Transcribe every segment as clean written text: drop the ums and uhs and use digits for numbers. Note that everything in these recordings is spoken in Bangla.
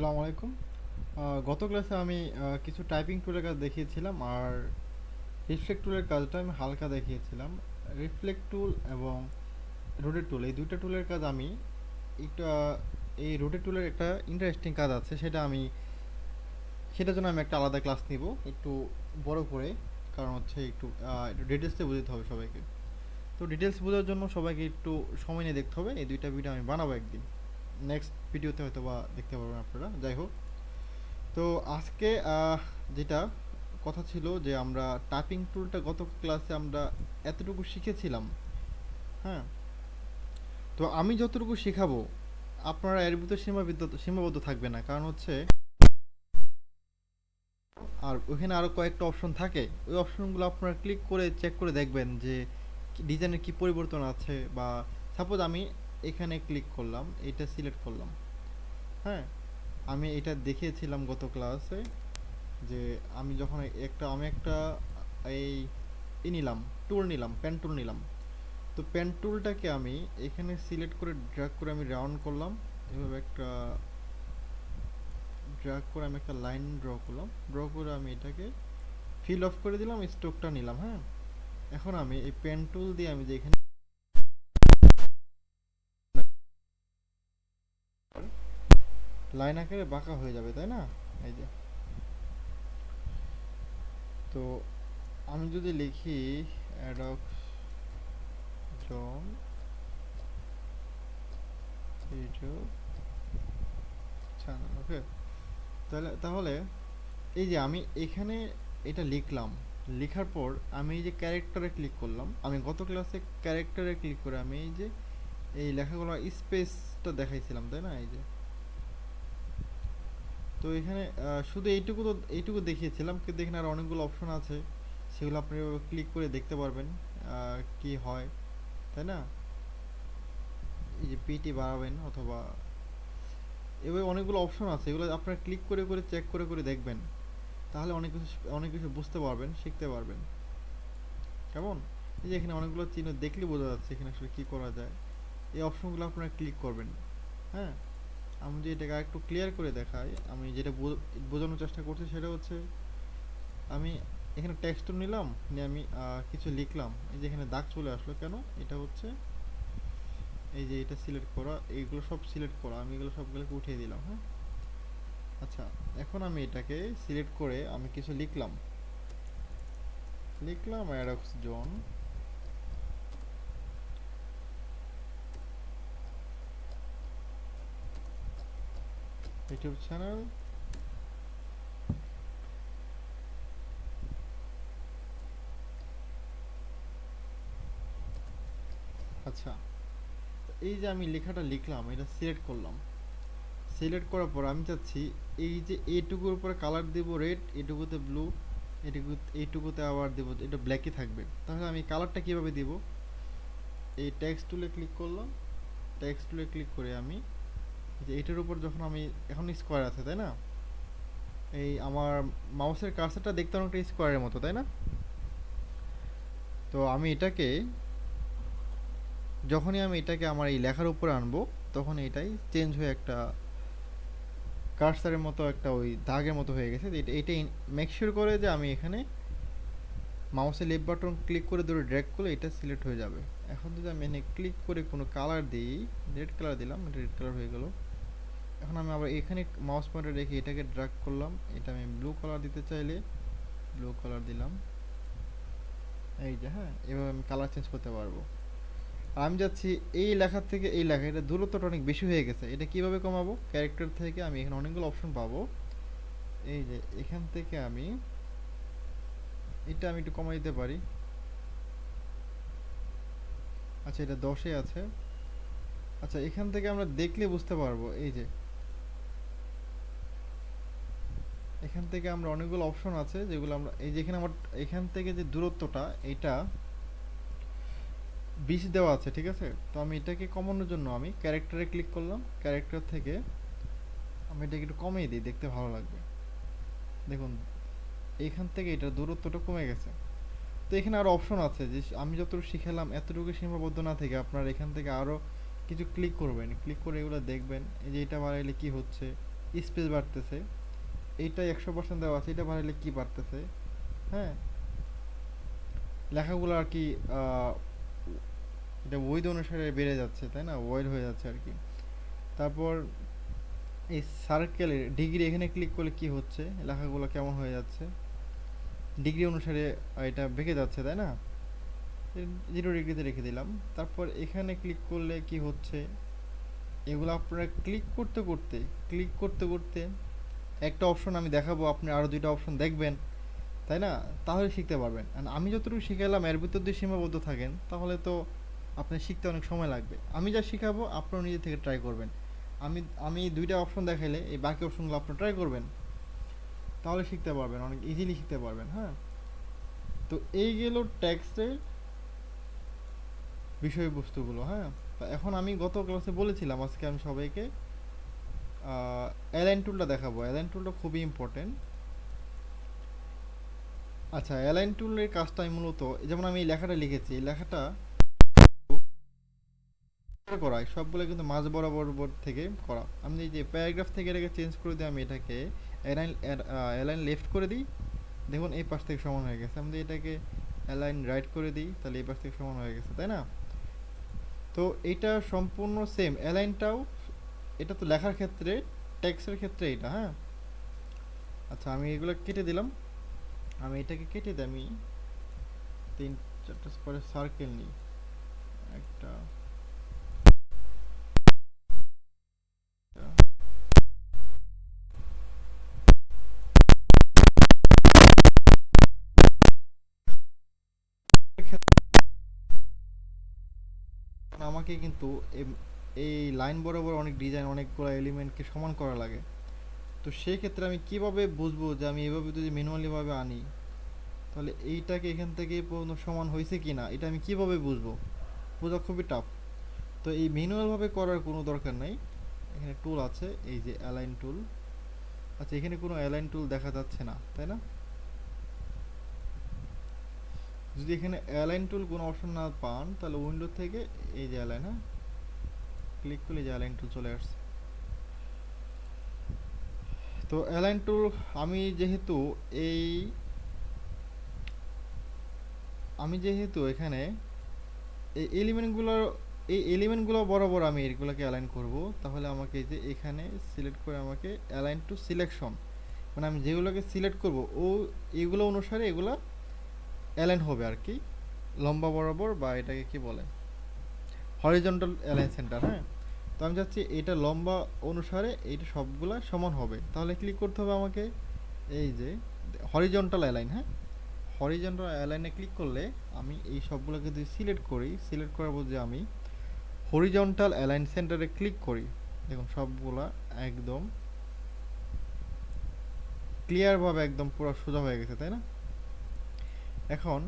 আসসালামু আলাইকুম। গত ক্লাসে আমি কিছু টাইপিং টুলের কাজ দেখিয়েছিলাম আর রিফ্লেক্ট টুলের কাজটা আমি হালকা দেখিয়েছিলাম। রিফ্লেক্ট টুল এবং রোটেট টুল এই দুইটা টুলের কাজ আমি একটু এই রোটেট টুলের একটা ইন্টারেস্টিং কাজ আছে, সেটার জন্য আমি একটা আলাদা ক্লাস নিব একটু বড় করে। কারণ হচ্ছে একটু ডিটেলসে বুঝতে হবে সবাইকে। তো ডিটেলস বোঝার জন্য সবাইকে একটু সময় নিয়ে দেখতে হবে। এই দুইটা ভিডিও আমি বানাবো একদিন, নেক্সট ভিডিওতে হয়তো বা দেখতে পারবেন আপনারা। যাই হোক, তো আজকে যেটা কথা ছিল যে আমরা টাইপিং টুলটা গত ক্লাসে আমরা এতটুকু শিখেছিলাম। হ্যাঁ, তো আমি যতটুকু শেখাবো আপনারা এর ভিতরে সীমাবদ্ধ থাকবে না, কারণ হচ্ছে আর ওখানে আরও কয়েকটা অপশন থাকে। ওই অপশনগুলো আপনারা ক্লিক করে চেক করে দেখবেন যে ডিজাইনের কি পরিবর্তন আছে। বা সাপোজ আমি এখানে ক্লিক করলাম, এটা সিলেক্ট করলাম। হ্যাঁ, আমি এটা দেখিয়েছিলাম গত ক্লাসে যে আমি যখন আমি একটা এই নিলাম, টুল নিলাম, পেন টুল নিলাম। তো পেন টুলটাকে আমি এখানে সিলেক্ট করে ড্র্যাগ করে আমি রাউন্ড করলাম। এভাবে একটা ড্র্যাগ করে আমি একটা লাইন ড্র করলাম। ড্র করে আমি এটাকে ফিল অফ করে দিলাম, স্ট্রোকটা নিলাম। হ্যাঁ, এখন আমি এই পেন টুল দিয়ে আমি যে এখানে লাইন আকারে বাঁকা হয়ে যাবে, তাই না? এই যে, তো আমি যদি লিখি অ্যাডক্স জন ইউটিউব চ্যানেল, ওকে। তাহলে এই যে আমি এখানে এটা লিখলাম, লেখার পর আমি এই যে ক্যারেক্টারে ক্লিক করলাম। আমি গত ক্লাসে ক্যারেক্টারে ক্লিক করে আমি এই যে এই লেখাগুলো স্পেসটা দেখাইছিলাম, তাই না? এই যে, তো এখানে শুধু এইটুকু দেখিয়েছিলাম, কিন্তু এখানে আর অনেকগুলো অপশন আছে, সেগুলো আপনি ক্লিক করে দেখতে পারবেন কি হয়, তাই না? এই যে পিটি বাড়াবেন অথবা এভাবে অনেকগুলো অপশন আছে, এগুলো আপনারা ক্লিক করে করে চেক করে করে দেখবেন। তাহলে অনেক কিছু বুঝতে পারবেন, শিখতে পারবেন। কেমন? এই যে এখানে অনেকগুলো চিহ্ন দেখলে বোঝা যাচ্ছে এখানে আসলে কি করা যায়। এই অপশনগুলো আপনারা ক্লিক করবেন। হ্যাঁ, আমি যদি এটাকে একটু ক্লিয়ার করে দেখাই, আমি যেটা বোঝানোর চেষ্টা করছি সেটা হচ্ছে আমি এখানে টেক্সট নিলাম, নিয়ে আমি কিছু লিখলাম। এই যে এখানে দাগ চলে আসলো কেন? এটা হচ্ছে এই যে এটা সিলেক্ট করা, এইগুলো সব সিলেক্ট করা, আমি এগুলো সবগুলোকে উঠিয়ে দিলাম। হ্যাঁ, আচ্ছা, এখন আমি এটাকে সিলেক্ট করে আমি কিছু লিখলাম অ্যাডক্স জোন ইউটিউব চ্যানেল। আচ্ছা, এই যে আমি লেখাটা লিখলাম, এটা সিলেক্ট করলাম। সিলেক্ট করার পর আমি চাচ্ছি এই যে এইটুকুর উপরে কালার দেব রেড, এটুকুতে ব্লু, এইটুকুতে আবার দেব এটা ব্ল্যাকই থাকবে। তাহলে আমি কালারটা কিভাবে দিব? এই টেক্সট টুলে ক্লিক করলাম। টেক্সট টুলে ক্লিক করে আমি যে এটার উপর যখন আমি এখন স্কোয়ার আছে, তাই না? এই আমার মাউসের কার্সারটা দেখতে অনেকটা স্কোয়ারের মতো, তাই না? তো আমি এটাকে যখনই আমি এটাকে আমার এই লেখার উপরে আনবো, তখন এটাই চেঞ্জ হয়ে একটা কার্সারের মতো, একটা ওই দাগের মতো হয়ে গেছে। এইটাই মেক শিওর করে যে আমি এখানে মাউসের লেফট বাটন ক্লিক করে ধরে ড্র্যাগ করলে এটা সিলেক্ট হয়ে যাবে। এখন যদি আমি এখানে ক্লিক করে কোনো কালার দিই, রেড কালার দিলাম, এটা রেড কালার হয়ে গেল। এখন আমি আবার এখানে মাউস পয়েন্টার রেখে এটাকে ড্র্যাগ করলাম, এটা আমি ব্লু কালার দিতে চাইলে ব্লু কালার দিলাম। এই যে, হ্যাঁ, এভাবে আমি কালার চেঞ্জ করতে পারবো। আর আমি যাচ্ছি এই লেখার থেকে এই লেখা, এটা দূরত্বটা অনেক বেশি হয়ে গেছে, এটা কিভাবে কমাবো? ক্যারেক্টার থেকে আমি এখানে অনেকগুলো অপশন পাবো। এই যে এখান থেকে আমি এটা আমি একটু কমাই দিতে পারি। আচ্ছা, এটা 10-এ আছে। আচ্ছা, এখান থেকে আমরা দেখলে বুঝতে পারবো। এই যে এখান থেকে আমরা অনেকগুলো অপশন আছে যেগুলো আমরা এই যে এখানে আমার এখান থেকে যে দূরত্বটা এটা 20 দেওয়া আছে, ঠিক আছে? তো আমি এটাকে কমানোর জন্য আমি ক্যারেক্টারে ক্লিক করলাম। ক্যারেক্টার থেকে আমি এটাকে একটু কমিয়ে দিই, দেখতে ভালো লাগবে। দেখুন, এইখান থেকে এটার দূরত্বটা কমে গেছে। তো এখানে আরও অপশন আছে, যে আমি যতটুকু শিখালাম এতটুকু সীমাবদ্ধ না থেকে আপনার এখান থেকে আরও কিছু ক্লিক করবেন, ক্লিক করে এগুলো দেখবেন। এই যে এটা বাড়াইলে কি হচ্ছে, স্পেস বাড়তেছে, এইটা 100% দেওয়া আছে, এটা বাড়াইলে কি বাড়তেছে, হ্যাঁ, লেখাগুলো আর কি এটা ওয়েড অনুসারে বেড়ে যাচ্ছে, তাই না, ওয়েড হয়ে যাচ্ছে আর কি। তারপর এই সার্কেলের ডিগ্রি এখানে ক্লিক করলে কি হচ্ছে, লেখাগুলো কেমন হয়ে যাচ্ছে, ডিগ্রি অনুসারে এটা বেঁকে যাচ্ছে, তাই না। 0 ডিগ্রিতে রেখে দিলাম। তারপর এখানে ক্লিক করলে কি হচ্ছে, এগুলো আপনারা ক্লিক করতে করতে একটা অপশন আমি দেখাবো, আপনি আরও 2টা অপশন দেখবেন, তাই না, তাহলে শিখতে পারবেন। আর আমি যতটুকু শিখাইলাম এর ভিতর দিয়ে সীমাবদ্ধ থাকেন তাহলে তো আপনার শিখতে অনেক সময় লাগবে। আমি যা শিখাবো আপনারা নিজে থেকে ট্রাই করবেন। আমি আমি 2টা অপশন দেখাইলে এই বাকি অপশনগুলো আপনারা ট্রাই করবেন, তাহলে শিখতে পারবেন, অনেক ইজিলি শিখতে পারবেন। হ্যাঁ, তো এই গেল ট্যাক্সের বিষয়বস্তুগুলো। হ্যাঁ, তা এখন আমি গত ক্লাসে বলেছিলাম আজকে আমি সবাইকে অ্যালাইন টুলটা দেখাবো। অ্যালাইন টুলটা খুবই ইম্পর্টেন্ট। আচ্ছা, অ্যালাইন টুলের কাজটা আমি মূলত, যেমন আমি এই লেখাটা লিখেছি, এই লেখাটা করা সবগুলো কিন্তু মাঝ বরাবর থেকে করা। আমি এই যে প্যারাগ্রাফ থেকে এটাকে চেঞ্জ করে দিই, আমি এটাকে অ্যালাইন অ্যালাইন লেফট করে দিই, দেখুন এই পাশ থেকে সমান হয়ে গেছে। আমি যদি এটাকে অ্যালাইন রাইট করে দিই তাহলে এই পাশ থেকে সমান হয়ে গেছে, তাই না। তো এটা সম্পূর্ণ সেম অ্যালাইনটাও, এটা তো লেখার ক্ষেত্রে, টেক্সটের ক্ষেত্রে এটা। হ্যাঁ, আচ্ছা আমি এগুলো কেটে দিলাম, আমি এটাকে কেটে দিই, আমি 3-4টা পরে সার্কেল নিই একটা, আমাকে কিন্তু এই লাইন বরাবর অনেক ডিজাইন, অনেকগুলো এলিমেন্টকে সমান করা লাগে। তো সেই ক্ষেত্রে আমি কিভাবে বুঝবো যে আমি এভাবে যদি ম্যানুয়ালিভাবে আনি তাহলে এইটাকে এখান থেকে পর্যন্ত সমান হয়েছে কি না, এটা আমি কিভাবে বুঝবো, বোঝা খুবই টাফ। তো এই ম্যানুয়ালভাবে করার কোনো দরকার নেই, এখানে টুল আছে, এই যে অ্যালাইন টুল। আচ্ছা, এখানে কোনো অ্যালাইন টুল দেখা যাচ্ছে না, তাই না। যদি এখানে অ্যালাইন টুল কোনো অপশন না পান তাহলে উইন্ডো থেকে এই যে অ্যালাইন, হ্যাঁ, ক্লিক করলে যে অ্যালাইন টুল চলে আসছে। তো অ্যালাইন টুল আমি যেহেতু এই এখানে এই এলিমেন্টগুলো, বরাবর আমি এগুলোকে অ্যালাইন করব, তাহলে আমাকে এই যে এখানে সিলেক্ট করে আমাকে অ্যালাইন টু সিলেকশন, মানে আমি যেগুলোকে সিলেক্ট করব ও এগুলো অনুসারে এগুলো অ্যালাইন হবে আর কি, লম্বা বরাবর, বা এটাকে কি বলে, হরিজন্টাল অ্যালাইন সেন্টার। হ্যাঁ, তো আমি চাচ্ছি এটা লম্বা অনুসারে এইটা সবগুলা সমান হবে, তাহলে ক্লিক করতে হবে আমাকে এই যে হরিজন্টাল অ্যালাইন। হ্যাঁ, হরিজন্টাল অ্যালাইনে ক্লিক করলে আমি এই সবগুলোকে যদি সিলেক্ট করি, সিলেক্ট করার পর যে আমি হরিজন্টাল অ্যালাইন সেন্টারে ক্লিক করি, দেখুন সবগুলা একদম ক্লিয়ারভাবে একদম পুরো সোজা হয়ে গেছে, তাই না। এখন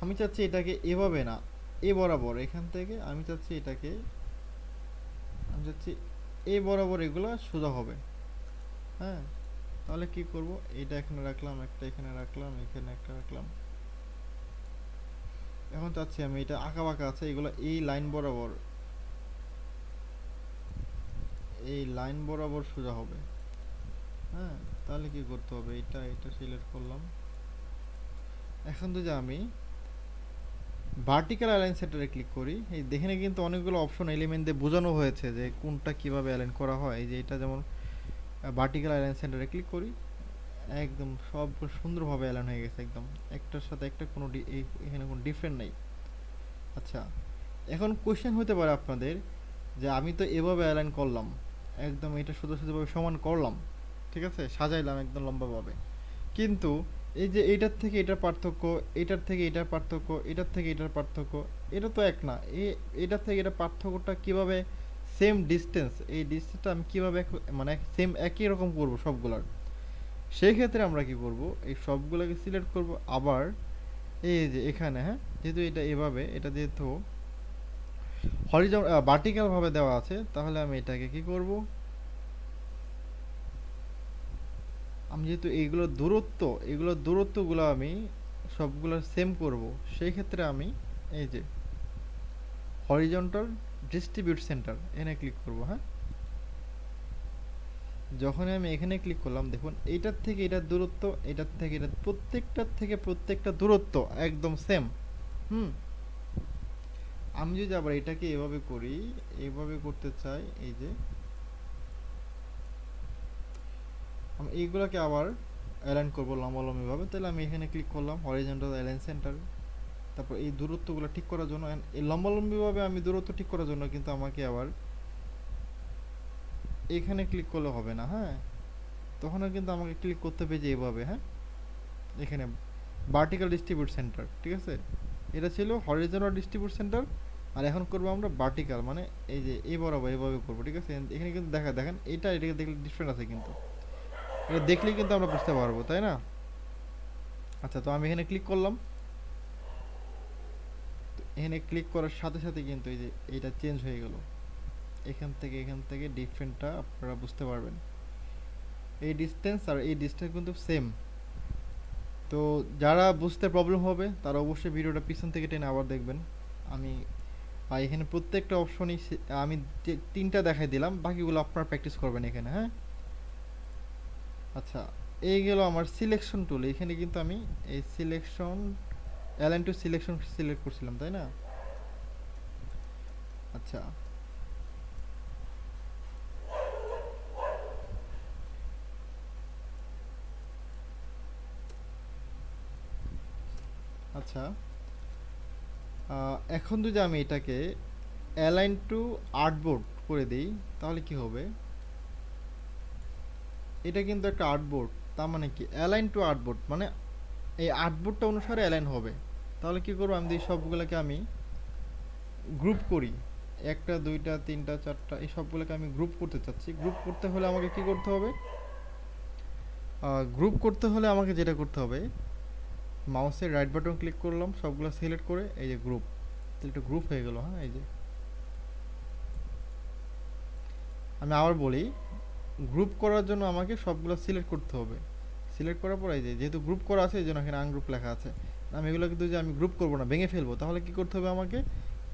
আমি চাচ্ছি এটাকে এভাবে না, এ বরাবর, এখান থেকে আমি চাচ্ছি এটাকে, আমি চাচ্ছি এ বরাবর এগুলো সোজা হবে। হ্যাঁ, তাহলে কি করব, এটা এখানে রাখলাম, একটা এখানে রাখলাম, এখানে একটা রাখলাম। এখন চাচ্ছি আমি এটা আঁকা বাঁকা আছে, এগুলো এই লাইন বরাবর, সোজা হবে। হ্যাঁ, তাহলে কি করতে হবে, এটা সিলেক্ট করলাম। এখন যদি আমি ভার্টিক্যাল অ্যালাইন সেন্টারে ক্লিক করি, এই দেখেন কিন্তু অনেকগুলো অপশন এলিমেন্ট দিয়ে বোঝানো হয়েছে যে কোনটা কিভাবে অ্যালাইন করা হয়। এই যে এটা যেমন ভার্টিক্যাল অ্যালাইন সেন্টারে ক্লিক করি, একদম সব সুন্দরভাবে অ্যালাইন হয়ে গেছে, একদম একটার সাথে একটা কোনো এখানে কোনো ডিফারেন্ট নেই। আচ্ছা, এখন কোশ্চেন হতে পারে আপনাদের যে আমি তো এভাবে অ্যালাইন করলাম, একদম এটা শুধু শুধুভাবে সমান করলাম, ঠিক আছে, সাজাইলাম একদম লম্বাভাবে, কিন্তু এই যে এইটার থেকে এটার পার্থক্য, এটার থেকে এটার পার্থক্য, এটার থেকে এটার পার্থক্য, এটা তো এক না, এটার থেকে এটার পার্থক্যটা কিভাবে, সেম ডিস্টেন্স, এই ডিস্টেন্সটা আমি কিভাবে মানে সেম একই রকম করব সবগুলার। সেই ক্ষেত্রে আমরা কি করব, এই সবগুলোকে সিলেক্ট করব, আবার এই যে এখানে, হ্যাঁ, যেহেতু এটা এভাবে, এটা যেহেতু ভার্টিক্যাল ভাবে দেওয়া আছে, তাহলে আমি এটাকে কি করব, আমি যেহেতু এগুলোর দূরত্বগুলো আমি সবগুলো সেম করব, সেই ক্ষেত্রে আমি এই যে হরিজন্টাল ডিস্ট্রিবিউট সেন্টার এনে ক্লিক করব। হ্যাঁ, যখনই আমি এখানে ক্লিক করলাম দেখুন এইটার থেকে এটার দূরত্ব, এটার থেকে এটা, প্রত্যেকটার থেকে প্রত্যেকটা দূরত্ব একদম সেম। হুম। আমি যদি আবার এটাকে এভাবে করি, এভাবে করতে চাই, এই যে আমি এইগুলোকে আবার অ্যালাইন করবো লম্বালম্বিভাবে, তাহলে আমি এখানে ক্লিক করলাম হরিজন্টাল অ্যালাইন সেন্টার। তারপর এই দূরত্বগুলো ঠিক করার জন্য এই লম্বালম্বিভাবে আমি দূরত্ব ঠিক করার জন্য কিন্তু আমাকে আবার এখানে ক্লিক করলে হবে না, হ্যাঁ। তখনও কিন্তু আমাকে ক্লিক করতে হবে যে এভাবে, হ্যাঁ, এখানে ভার্টিক্যাল ডিস্ট্রিবিউট সেন্টার, ঠিক আছে। এটা ছিল হরিজন্টাল ডিস্ট্রিবিউট সেন্টার, আর এখন করবো আমরা ভার্টিক্যাল, মানে এই যে এই বরাবর এইভাবে করবো, ঠিক আছে। এখানে কিন্তু দেখেন এটাকে দেখলে ডিফারেন্ট আছে কিন্তু, এটা দেখলেই কিন্তু আমরা বুঝতে পারবো, তাই না। আচ্ছা, তো আমি এখানে ক্লিক করলাম। এখানে ক্লিক করার সাথে সাথে কিন্তু এই যে এইটা চেঞ্জ হয়ে গেল। এখান থেকে ডিফারেন্টটা আপনারা বুঝতে পারবেন। এই ডিস্টেন্স আর এই ডিস্টেন্স কিন্তু সেম। তো যারা বুঝতে প্রবলেম হবে তারা অবশ্যই ভিডিওটা পিছন থেকে টেনে আবার দেখবেন। আমি এখানে প্রত্যেকটা অপশনই আমি তিনটা দেখাই দিলাম, বাকিগুলো আপনারা প্র্যাকটিস করবেন এখানে, হ্যাঁ। আচ্ছা, এই গেল আমার সিলেকশন টুল। এখানে কিন্তু আমি এই selection align two selection select করছিলাম, তাই না। আচ্ছা, আচ্ছা, এখন যদি আমি এটাকে অ্যালাইন টু আর্টবোর্ড করে দিই তাহলে কি হবে। এটা কিন্তু একটা আর্টবোর্ড, তার মানে কি অ্যালাইন টু আর্টবোর্ড মানে এই আর্টবোর্ডটা অনুসারে অ্যালাইন হবে। তাহলে কি করবো, আমি এই সবগুলোকে আমি গ্রুপ করি, একটা দুইটা তিনটা চারটা, এই সবগুলোকে আমি গ্রুপ করতে চাচ্ছি। গ্রুপ করতে হলে আমাকে কি করতে হবে, গ্রুপ করতে হলে আমাকে যেটা করতে হবে, মাউসের রাইট বাটন ক্লিক করলাম, সবগুলো সিলেক্ট করে এই যে গ্রুপ, তাহলে একটা গ্রুপ হয়ে গেল, হ্যাঁ। এই যে আমি আবার বলি, গ্রুপ করার জন্য আমাকে সবগুলো সিলেক্ট করতে হবে। সিলেক্ট করার পর এই যে যেহেতু গ্রুপ করা আছে এই জন্য এখানে আনগ্রুপ লেখা আছে। আমি এগুলো কিন্তু যে আমি গ্রুপ করবো না, ভেঙে ফেলবো, তাহলে কি করতে হবে আমাকে,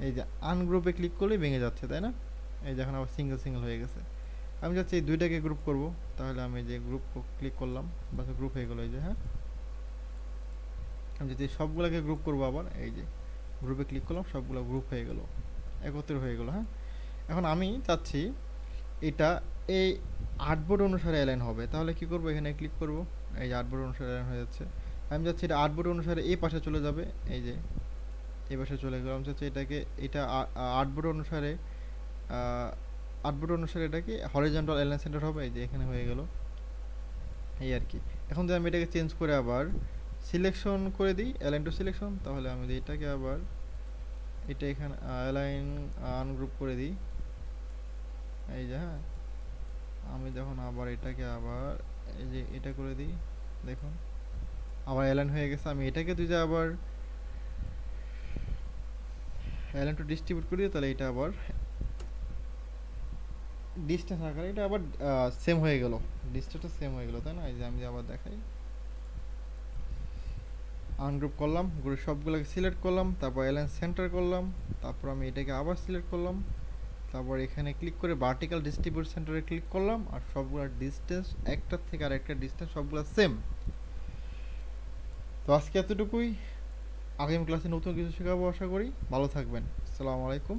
এই যে আনগ্রুপে ক্লিক করলেই ভেঙে যাচ্ছে, তাই না। এই যে এখন আবার সিঙ্গেল সিঙ্গেল হয়ে গেছে। আমি যাচ্ছি এই দুইটাকে গ্রুপ করব, তাহলে আমি যে গ্রুপ ক্লিক করলাম, বাস গ্রুপ হয়ে গেলো, এই যে, হ্যাঁ। আমি যদি সবগুলোকে গ্রুপ করবো আবার এই যে গ্রুপে ক্লিক করলাম, সবগুলো গ্রুপ হয়ে গেল, একত্রে হয়ে গেল, হ্যাঁ। এখন আমি চাচ্ছি এটা এই আর্টবোর্ড অনুসারে অ্যালাইন হবে, তাহলে কি করব, এখানে ক্লিক করব, এই যে আর্টবোর্ড অনুসারে অ্যালাইন হয়ে যাচ্ছে। আমি যাচ্ছি এটা আর্টবোর্ড অনুসারে এই পাশে চলে যাবে, এই যে এই পাশে চলে গেলাম। আমি চাচ্ছি এটাকে এটা আর্টবোর্ড অনুসারে আর্টবোর্ড অনুসারে এটাকে হরিজন্টাল অ্যালাইন সেন্টার হবে, এই যে এখানে হয়ে গেল, এই আর কি। এখন যদি আমি এটাকে চেঞ্জ করে আবার সিলেকশন করে দিই, অ্যালাইন টু সিলেকশন, তাহলে আমি এটাকে আবার এটা এখানে অ্যালাইন আনগ্রুপ করে দিই, এই যে, হ্যাঁ। আমি যখন আবার এটাকে আবার এই যে এটা করে দিই, দেখুন আবার অ্যালাইন হয়ে গেছে। আমি এটাকে তুই যে আবার অ্যালাইন টু ডিস্ট্রিবিউট করি, তাহলে এটা আবার ডিস্টেন্স আকারে এটা আবার সেম হয়ে গেল, ডিস্টেন্সটা সেম হয়ে গেল, তাই না। এই যে আমি আবার দেখাই, আনগ্রুপ করলাম, গ্রুপ সবগুলোকে সিলেক্ট করলাম, তারপর অ্যালাইন সেন্টার করলাম, তারপর আমি এটাকে আবার সিলেক্ট করলাম, তারপর এখানে ক্লিক করে ভার্টিক্যাল ডিস্ট্রিবিউট সেন্টারে ক্লিক করলাম, আর সবগুলো ডিস্টেন্স একটার থেকে আর একটা ডিস্টেন্স সবগুলো সেম। তো আজকে এতটুকুই, আগামী ক্লাসে নতুন কিছু শেখাবো, আশা করি ভালো থাকবেন। আসসালামু আলাইকুম।